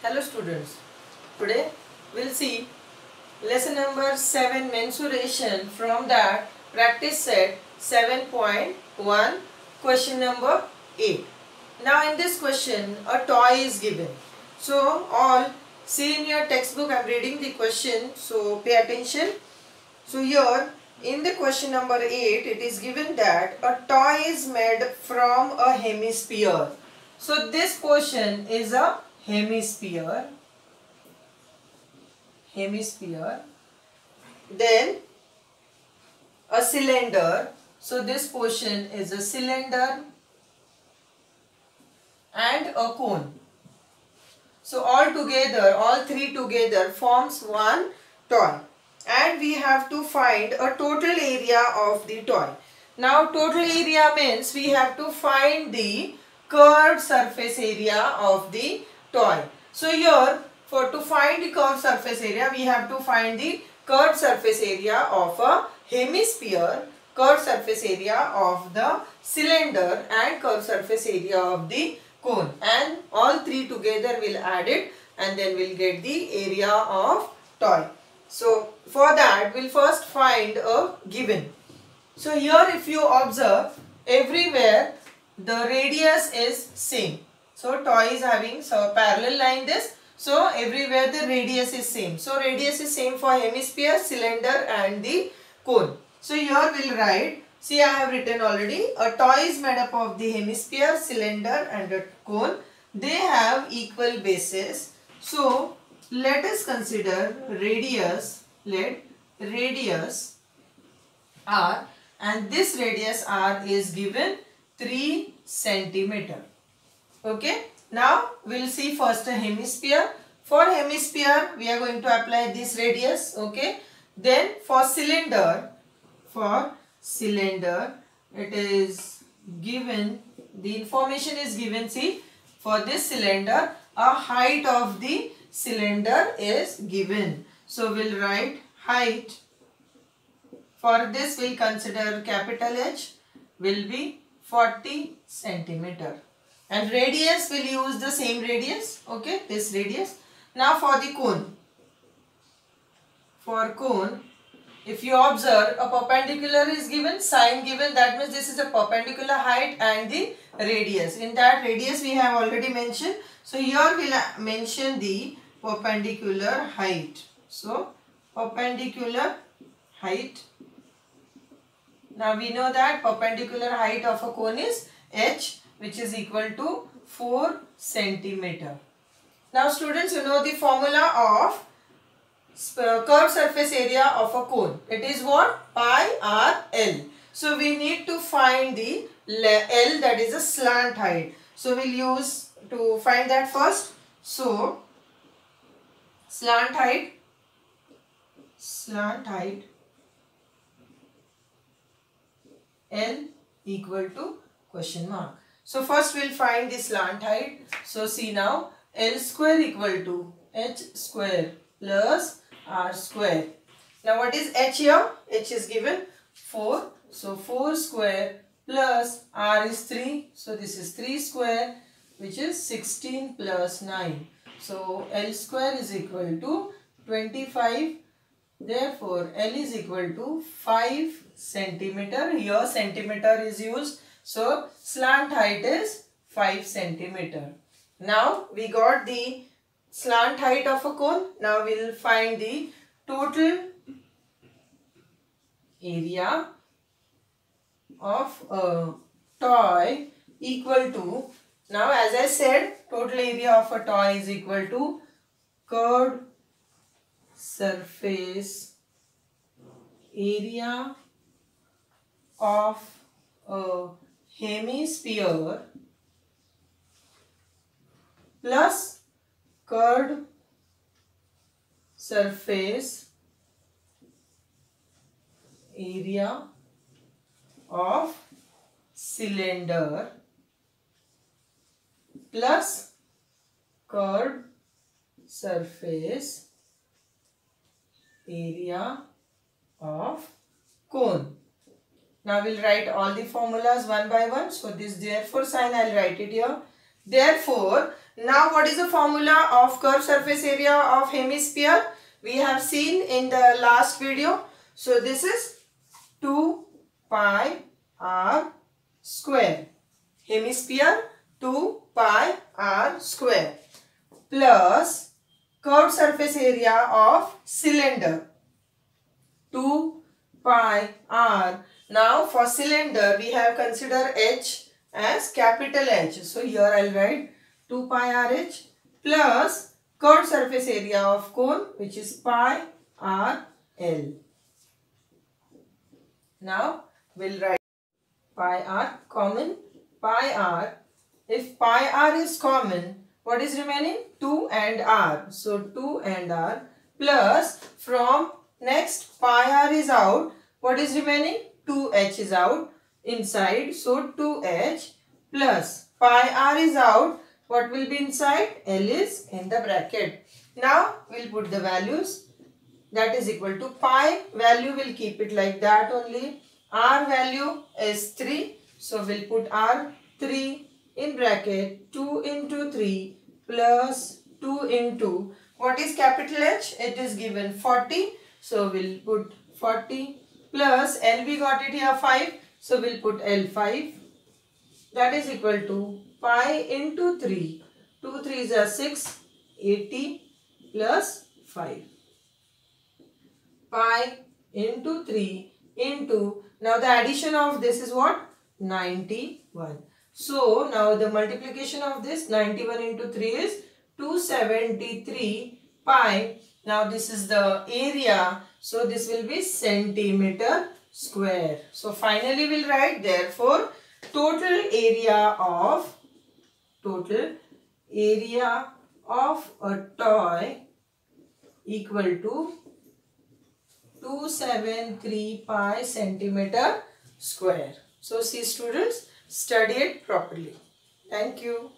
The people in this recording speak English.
Hello students, today we'll see lesson number 7 mensuration from that practice set 7.1 question number 8. Now in this question a toy is given. So all see in your textbook, I am reading the question, so pay attention. So here in the question number 8 it is given that a toy is made from a hemisphere. So this question is a hemisphere, then a cylinder. So this portion is a cylinder and a cone. So all three together forms one toy, and we have to find a total area of the toy. Now total area means we have to find the curved surface area of the toy. So here to find the curved surface area, we have to find the curved surface area of a hemisphere, curved surface area of the cylinder and curved surface area of the cone, and all three together will add it and then we'll get the area of toy. So for that we'll first find a given. So here if you observe, everywhere the radius is same. So toy is having parallel line this. So everywhere the radius is same. So radius is same for hemisphere, cylinder and the cone. So here we'll write, see I have written already, a toy is made up of the hemisphere, cylinder and a cone. They have equal bases. So let us consider radius, let radius r, and this radius r is given 3 centimeter. Okay. Now we'll see first a hemisphere. For hemisphere we are going to apply this radius. Okay. Then for cylinder it is given, the information is given, see, for this cylinder a height of the cylinder is given. So we'll write height. For this we'll consider capital H will be 40 centimeter. And radius will use the same radius, okay, this radius. Now for the cone. For cone, if you observe, a perpendicular is given, sine given, that means this is a perpendicular height and the radius. In that radius we have already mentioned. So here we will mention the perpendicular height. So perpendicular height. Now we know that perpendicular height of a cone is h, which is equal to 4 centimeter. Now students, you know the formula of curved surface area of a cone. It is what? Pi r L. So we need to find the L, that is a slant height. So we'll use to find that first. So slant height L equal to question mark. So first we'll find the slant height. So see now, L square equal to h square plus r square. Now what is h here? H is given 4. So 4 square plus r is 3. So this is 3 square, which is 16 plus 9. So L square is equal to 25. Therefore L is equal to 5 centimeter. Here centimeter is used. So slant height is 5 centimeter. Now we got the slant height of a cone. Now we will find the total area of a toy equal to, now as I said, total area of a toy is equal to curved surface area of a hemisphere plus curved surface area of cylinder plus curved surface area of cone. Now we'll write all the formulas one by one. So this therefore sign I'll write it here. Therefore Now what is the formula of curved surface area of hemisphere? We have seen in the last video. So this is 2 pi r square. Hemisphere 2 pi r square plus curved surface area of cylinder 2 pi r. Now for cylinder we have considered h as capital H. So here I will write 2 pi r h plus curved surface area of cone, which is pi r l. Now we will write pi r common, pi r. If pi r is common, what is remaining? 2 and r. So 2 and r plus from next pi r is out. What is remaining? 2h is out inside. So 2h plus pi r is out. What will be inside? L is in the bracket. Now we will put the values. That is equal to pi value, will keep it like that only. R value is 3. So we will put R 3 in bracket 2 into 3 plus 2 into, what is capital H? It is given 40. So we will put 40 plus L, we got it here 5. So we will put L 5. That is equal to pi into 3. 2 3s are 6. 80 plus 5. Pi into 3 into, now the addition of this is what? 91. So now the multiplication of this 91 into 3 is 273 pi. Now this is the area. So this will be centimeter square. So finally we will write, therefore total area of a toy equal to 273 pi centimeter square. So see students, study it properly. Thank you.